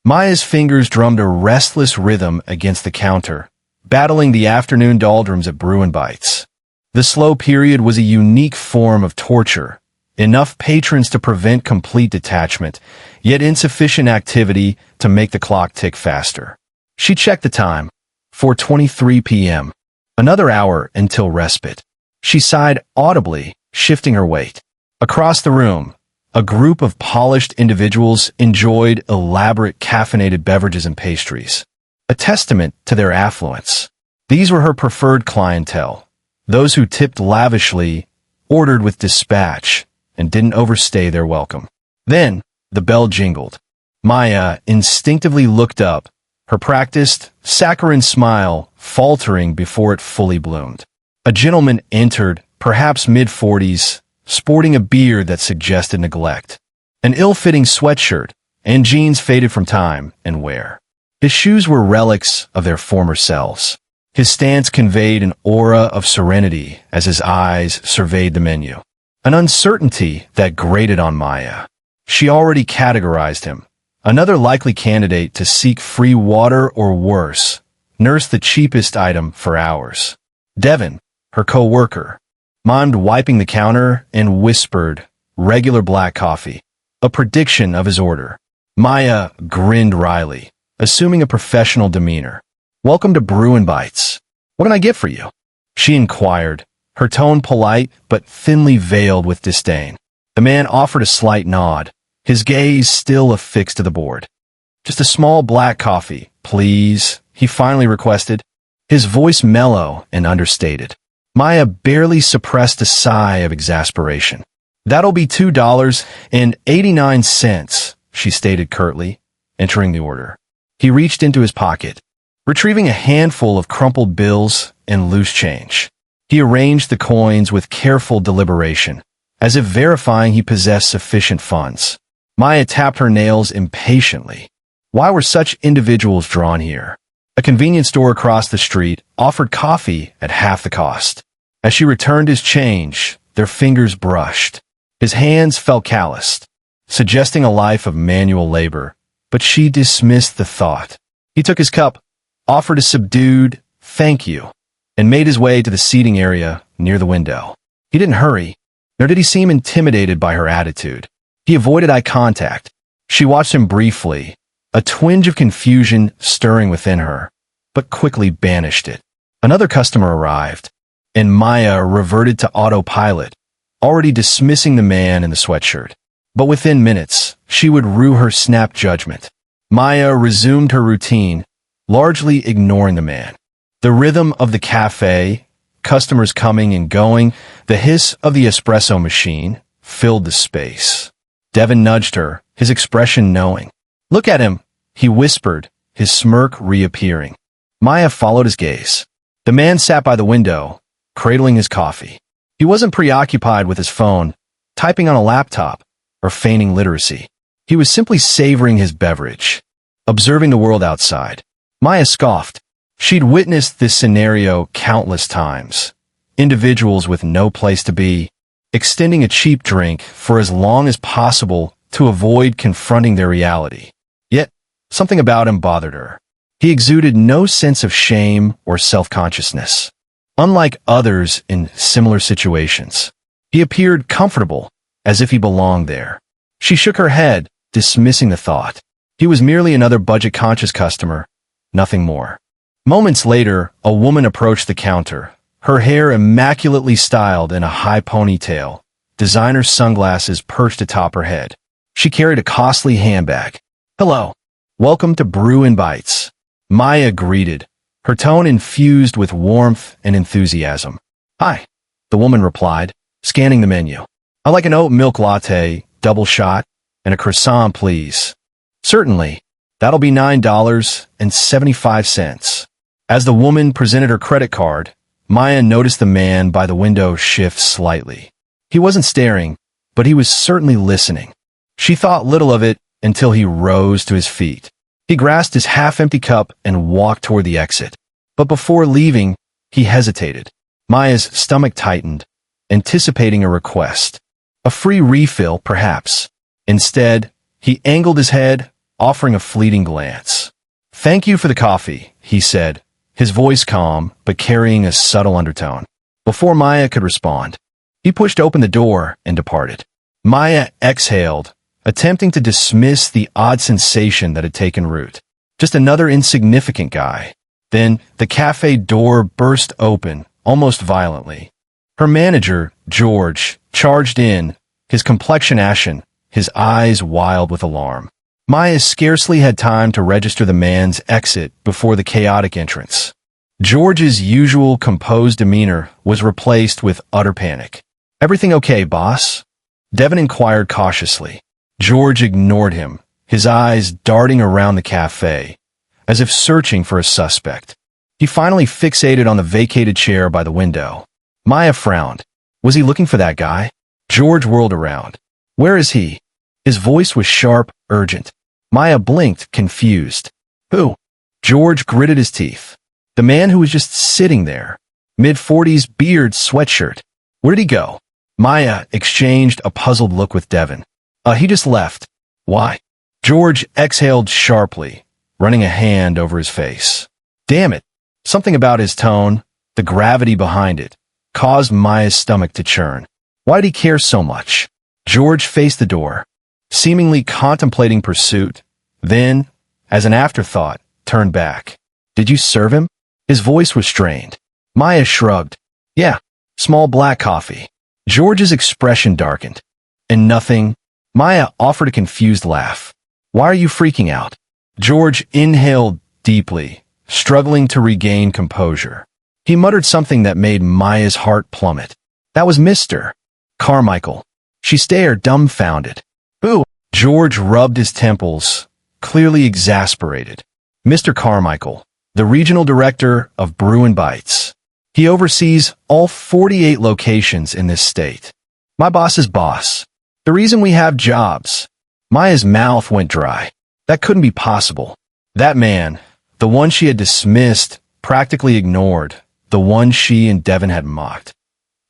Maya's fingers drummed a restless rhythm against the counter, battling the afternoon doldrums at Brew and Bites. The slow period was a unique form of torture, enough patrons to prevent complete detachment, yet insufficient activity to make the clock tick faster. She checked the time. 4:23 p.m. Another hour until respite. She sighed audibly, shifting her weight. Across the room, a group of polished individuals enjoyed elaborate caffeinated beverages and pastries, a testament to their affluence. These were her preferred clientele, those who tipped lavishly, ordered with dispatch, and didn't overstay their welcome. Then, the bell jingled. Maya instinctively looked up, her practiced, saccharine smile faltering before it fully bloomed. A gentleman entered, perhaps mid-40s, sporting a beard that suggested neglect, an ill-fitting sweatshirt, and jeans faded from time and wear. His shoes were relics of their former selves. His stance conveyed an aura of serenity as his eyes surveyed the menu, an uncertainty that grated on Maya. She already categorized him, another likely candidate to seek free water or worse, nurse the cheapest item for hours. Devin, her co-worker, mimed wiping the counter and whispered, "Regular black coffee," a prediction of his order. Maya grinned wryly, assuming a professional demeanor. "Welcome to Brew and Bites. What can I get for you?" she inquired, her tone polite but thinly veiled with disdain. The man offered a slight nod, his gaze still affixed to the board. "Just a small black coffee, please," he finally requested, his voice mellow and understated. Maya barely suppressed a sigh of exasperation. "That'll be $2.89, she stated curtly, entering the order. He reached into his pocket, retrieving a handful of crumpled bills and loose change. He arranged the coins with careful deliberation, as if verifying he possessed sufficient funds. Maya tapped her nails impatiently. Why were such individuals drawn here? A convenience store across the street offered coffee at half the cost. As she returned his change, their fingers brushed. His hands felt calloused, suggesting a life of manual labor, but she dismissed the thought. He took his cup, offered a subdued "thank you," and made his way to the seating area near the window. He didn't hurry, nor did he seem intimidated by her attitude. He avoided eye contact. She watched him briefly, a twinge of confusion stirring within her, but quickly banished it. Another customer arrived, and Maya reverted to autopilot, already dismissing the man in the sweatshirt. But within minutes, she would rue her snap judgment. Maya resumed her routine, largely ignoring the man. The rhythm of the cafe, customers coming and going, the hiss of the espresso machine, filled the space. Devin nudged her, his expression knowing. "Look at him," he whispered, his smirk reappearing. Maya followed his gaze. The man sat by the window, cradling his coffee. He wasn't preoccupied with his phone, typing on a laptop, or feigning literacy. He was simply savoring his beverage, observing the world outside. Maya scoffed. She'd witnessed this scenario countless times. Individuals with no place to be, extending a cheap drink for as long as possible to avoid confronting their reality. Yet, something about him bothered her. He exuded no sense of shame or self-consciousness. Unlike others in similar situations, he appeared comfortable, as if he belonged there. She shook her head, dismissing the thought. He was merely another budget-conscious customer, nothing more. Moments later, a woman approached the counter, her hair immaculately styled in a high ponytail, designer sunglasses perched atop her head. She carried a costly handbag. "Hello. Welcome to Brew and Bites," Maya greeted, her tone infused with warmth and enthusiasm. "Hi," the woman replied, scanning the menu. "I'd like an oat milk latte, double shot, and a croissant, please." "Certainly. That'll be $9.75. As the woman presented her credit card, Maya noticed the man by the window shift slightly. He wasn't staring, but he was certainly listening. She thought little of it until he rose to his feet. He grasped his half-empty cup and walked toward the exit. But before leaving, he hesitated. Maya's stomach tightened, anticipating a request. A free refill, perhaps. Instead, he angled his head, offering a fleeting glance. "Thank you for the coffee," he said, his voice calm but carrying a subtle undertone. Before Maya could respond, he pushed open the door and departed. Maya exhaled, attempting to dismiss the odd sensation that had taken root. Just another insignificant guy. Then the cafe door burst open, almost violently. Her manager, George, charged in, his complexion ashen, his eyes wild with alarm. Maya scarcely had time to register the man's exit before the chaotic entrance. George's usual composed demeanor was replaced with utter panic. "Everything okay, boss?" Devin inquired cautiously. George ignored him, his eyes darting around the cafe, as if searching for a suspect. He finally fixated on the vacated chair by the window. Maya frowned. Was he looking for that guy? George whirled around. "Where is he?" His voice was sharp, urgent. Maya blinked, confused. "Who?" George gritted his teeth. "The man who was just sitting there. Mid-40s, beard, sweatshirt. Where did he go?" Maya exchanged a puzzled look with Devin. He just left." "Why?" George exhaled sharply, running a hand over his face. Damn it. Something about his tone, the gravity behind it, caused Maya's stomach to churn. Why did he care so much? George faced the door, seemingly contemplating pursuit, then, as an afterthought, turned back. "Did you serve him?" His voice was strained. Maya shrugged. "Yeah, small black coffee." George's expression darkened. "And nothing?" Maya offered a confused laugh. "Why are you freaking out?" George inhaled deeply, struggling to regain composure. He muttered something that made Maya's heart plummet. "That was Mr. Carmichael." She stared, dumbfounded. "Who?" George rubbed his temples, clearly exasperated. "Mr. Carmichael, the regional director of Brew and Bites. He oversees all 48 locations in this state. My boss's boss. The reason we have jobs." Maya's mouth went dry. That couldn't be possible. That man, the one she had dismissed, practically ignored, the one she and Devin had mocked.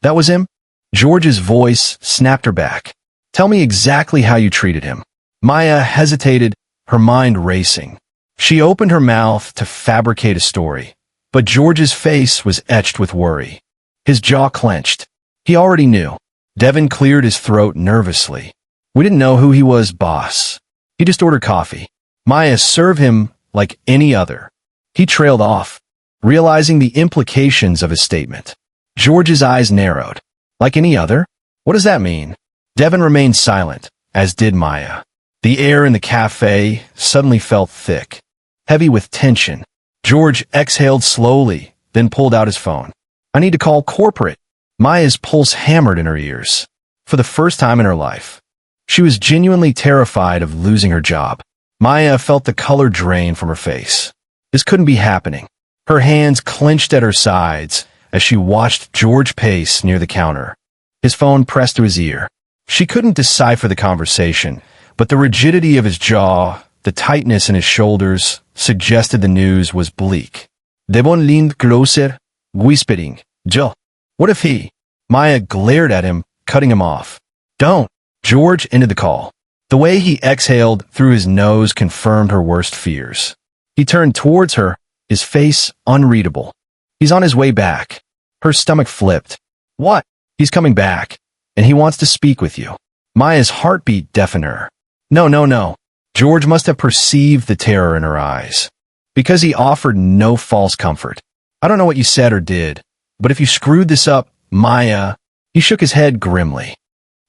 That was him? George's voice snapped her back. "Tell me exactly how you treated him." Maya hesitated, her mind racing. She opened her mouth to fabricate a story, but George's face was etched with worry. His jaw clenched. He already knew. Devin cleared his throat nervously. "We didn't know who he was, boss. He just ordered coffee." Maya served him like any other. He trailed off, realizing the implications of his statement. George's eyes narrowed. "Like any other? What does that mean?" Devin remained silent, as did Maya. The air in the cafe suddenly felt thick, heavy with tension. George exhaled slowly, then pulled out his phone. "I need to call corporate." Maya's pulse hammered in her ears. For the first time in her life, she was genuinely terrified of losing her job. Maya felt the color drain from her face. This couldn't be happening. Her hands clenched at her sides as she watched George pace near the counter, his phone pressed to his ear. She couldn't decipher the conversation, but the rigidity of his jaw, the tightness in his shoulders, suggested the news was bleak. "Devon leaned closer, whispering, Joe. What if he?" Maya glared at him, cutting him off. "Don't." George ended the call. The way he exhaled through his nose confirmed her worst fears. He turned towards her, his face unreadable. "He's on his way back." Her stomach flipped. "What?" "He's coming back, and he wants to speak with you." Maya's heartbeat deafened her. No. George must have perceived the terror in her eyes, because he offered no false comfort. "I don't know what you said or did, but if you screwed this up, Maya..." He shook his head grimly.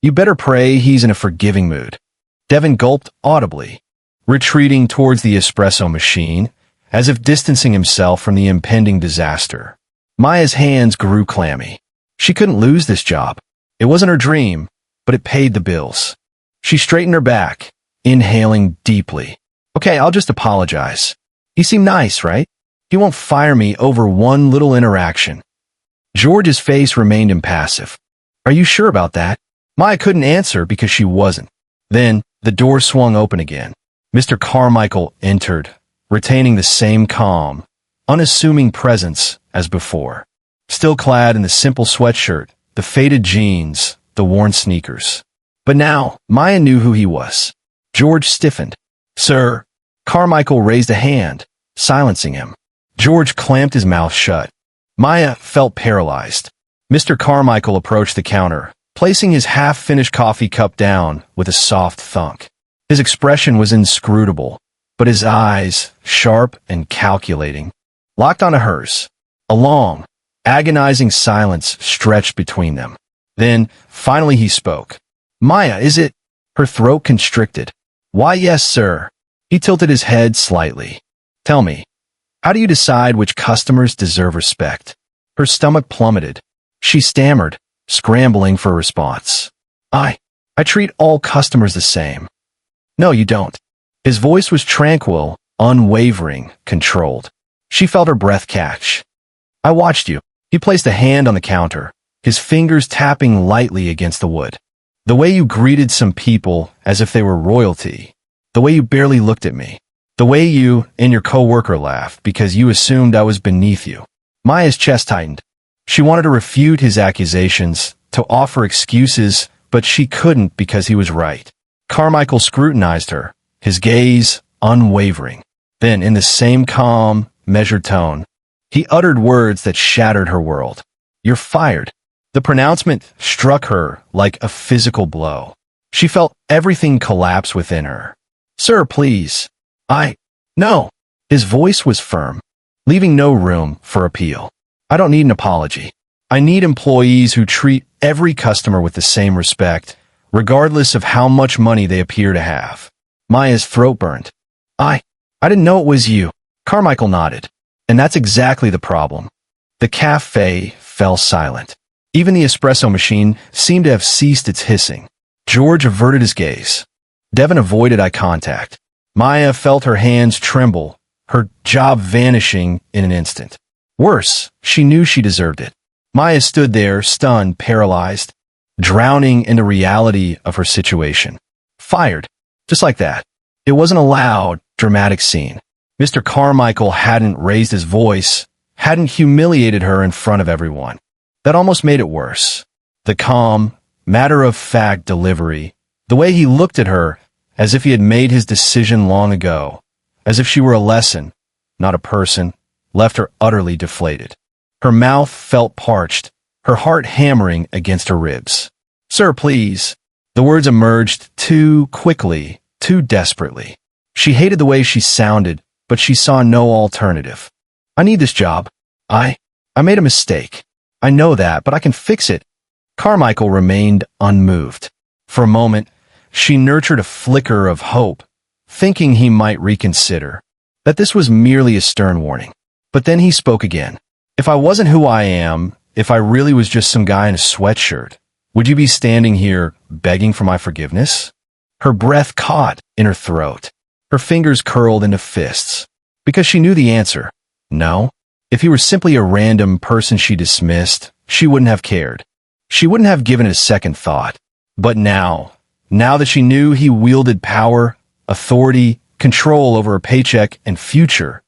"You better pray he's in a forgiving mood." Devin gulped audibly, retreating towards the espresso machine, as if distancing himself from the impending disaster. Maya's hands grew clammy. She couldn't lose this job. It wasn't her dream, but it paid the bills. She straightened her back, inhaling deeply. "Okay, I'll just apologize. He seemed nice, right? He won't fire me over one little interaction." George's face remained impassive. "Are you sure about that?" Maya couldn't answer because she wasn't. Then, the door swung open again. Mr. Carmichael entered, retaining the same calm, unassuming presence as before. Still clad in the simple sweatshirt, the faded jeans, the worn sneakers. But now, Maya knew who he was. George stiffened. "Sir, Carmichael raised a hand, silencing him. George clamped his mouth shut. Maya felt paralyzed. Mr. Carmichael approached the counter, placing his half-finished coffee cup down with a soft thunk. His expression was inscrutable, but his eyes, sharp and calculating, locked onto hers. A long, agonizing silence stretched between them. Then, finally he spoke. "Maya, is it?" Her throat constricted. "Why, yes, sir." He tilted his head slightly. "Tell me, how do you decide which customers deserve respect?" Her stomach plummeted. She stammered, scrambling for a response. I treat all customers the same." "No, you don't." His voice was tranquil, unwavering, controlled. She felt her breath catch. "I watched you." He placed a hand on the counter, his fingers tapping lightly against the wood. "The way you greeted some people as if they were royalty. The way you barely looked at me. The way you and your coworker laughed because you assumed I was beneath you." Maya's chest tightened. She wanted to refute his accusations, to offer excuses, but she couldn't because he was right. Carmichael scrutinized her, his gaze unwavering. Then, in the same calm, measured tone, he uttered words that shattered her world. "You're fired." The pronouncement struck her like a physical blow. She felt everything collapse within her. "Sir, please." No." His voice was firm, leaving no room for appeal. "I don't need an apology. I need employees who treat every customer with the same respect, regardless of how much money they appear to have." Maya's throat burned. I didn't know it was you." Carmichael nodded. "And that's exactly the problem." The cafe fell silent. Even the espresso machine seemed to have ceased its hissing. George averted his gaze. Devon avoided eye contact. Maya felt her hands tremble, her job vanishing in an instant. Worse, she knew she deserved it. Maya stood there, stunned, paralyzed, drowning in the reality of her situation. Fired. Just like that. It wasn't a loud, dramatic scene. Mr. Carmichael hadn't raised his voice, hadn't humiliated her in front of everyone. That almost made it worse. The calm, matter-of-fact delivery, the way he looked at her as if he had made his decision long ago, as if she were a lesson, not a person, left her utterly deflated. Her mouth felt parched, her heart hammering against her ribs. "Sir, please." The words emerged too quickly, too desperately. She hated the way she sounded, but she saw no alternative. "I need this job. I made a mistake. I know that, but I can fix it." Carmichael remained unmoved. For a moment, she nurtured a flicker of hope, thinking he might reconsider, that this was merely a stern warning. But then he spoke again. "If I wasn't who I am, if I really was just some guy in a sweatshirt, would you be standing here begging for my forgiveness?" Her breath caught in her throat. Her fingers curled into fists, because she knew the answer. No. If he were simply a random person she dismissed, she wouldn't have cared. She wouldn't have given it a second thought. But now that she knew he wielded power, authority, control over her paycheck and future,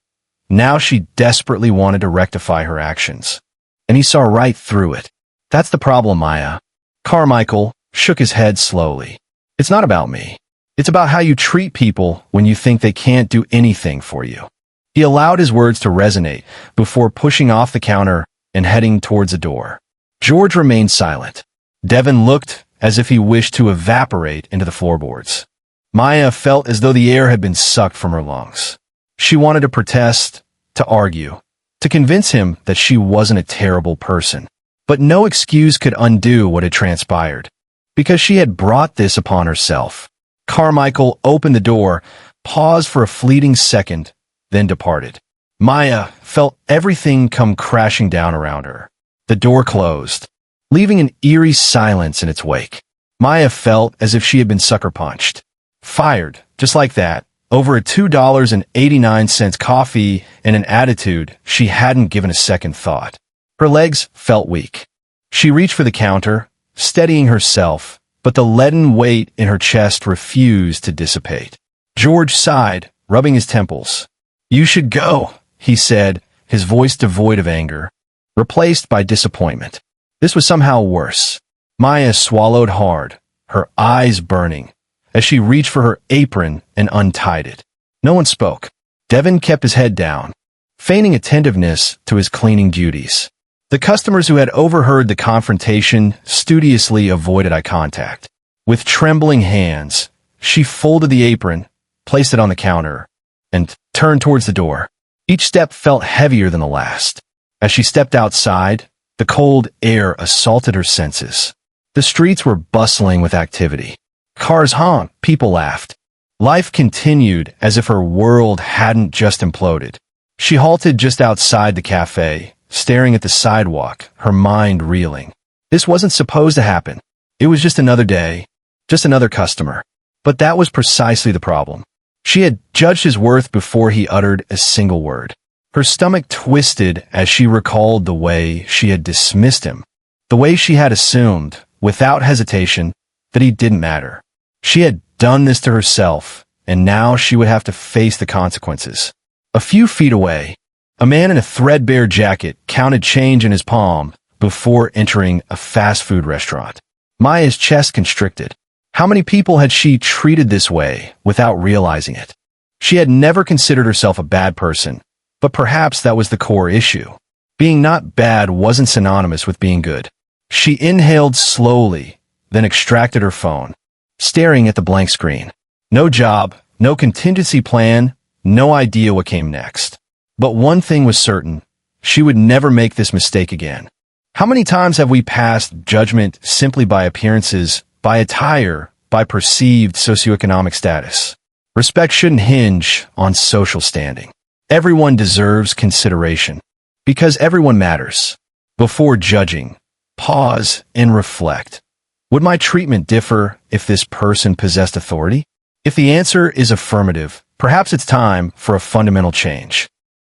now she desperately wanted to rectify her actions. And he saw right through it. "That's the problem, Maya." Carmichael shook his head slowly. "It's not about me. It's about how you treat people when you think they can't do anything for you." He allowed his words to resonate before pushing off the counter and heading towards the door. George remained silent. Devon looked as if he wished to evaporate into the floorboards. Maya felt as though the air had been sucked from her lungs. She wanted to protest, to argue, to convince him that she wasn't a terrible person. But no excuse could undo what had transpired, because she had brought this upon herself. Carmichael opened the door, paused for a fleeting second, then departed. Maya felt everything come crashing down around her. The door closed, leaving an eerie silence in its wake. Maya felt as if she had been sucker punched. Fired, just like that, over a $2.89 coffee and an attitude she hadn't given a second thought. Her legs felt weak. She reached for the counter, steadying herself, but the leaden weight in her chest refused to dissipate. George sighed, rubbing his temples. "You should go," he said, his voice devoid of anger, replaced by disappointment. This was somehow worse. Maya swallowed hard, her eyes burning, as she reached for her apron and untied it. No one spoke. Devin kept his head down, feigning attentiveness to his cleaning duties. The customers who had overheard the confrontation studiously avoided eye contact. With trembling hands, she folded the apron, placed it on the counter, and turned towards the door. Each step felt heavier than the last. As she stepped outside, the cold air assaulted her senses. The streets were bustling with activity. Cars honked, people laughed. Life continued as if her world hadn't just imploded. She halted just outside the cafe, staring at the sidewalk, her mind reeling. This wasn't supposed to happen. It was just another day, just another customer. But that was precisely the problem. She had judged his worth before he uttered a single word. Her stomach twisted as she recalled the way she had dismissed him, the way she had assumed, without hesitation, that he didn't matter. She had done this to herself, and now she would have to face the consequences. A few feet away, a man in a threadbare jacket counted change in his palm before entering a fast food restaurant. Maya's chest constricted. How many people had she treated this way without realizing it? She had never considered herself a bad person, but perhaps that was the core issue. Being not bad wasn't synonymous with being good. She inhaled slowly, then extracted her phone, staring at the blank screen. No job, no contingency plan, no idea what came next. But one thing was certain, she would never make this mistake again. How many times have we passed judgment simply by appearances, by attire, by perceived socioeconomic status? Respect shouldn't hinge on social standing. Everyone deserves consideration, because everyone matters. Before judging, pause and reflect. Would my treatment differ if this person possessed authority? If the answer is affirmative, perhaps it's time for a fundamental change.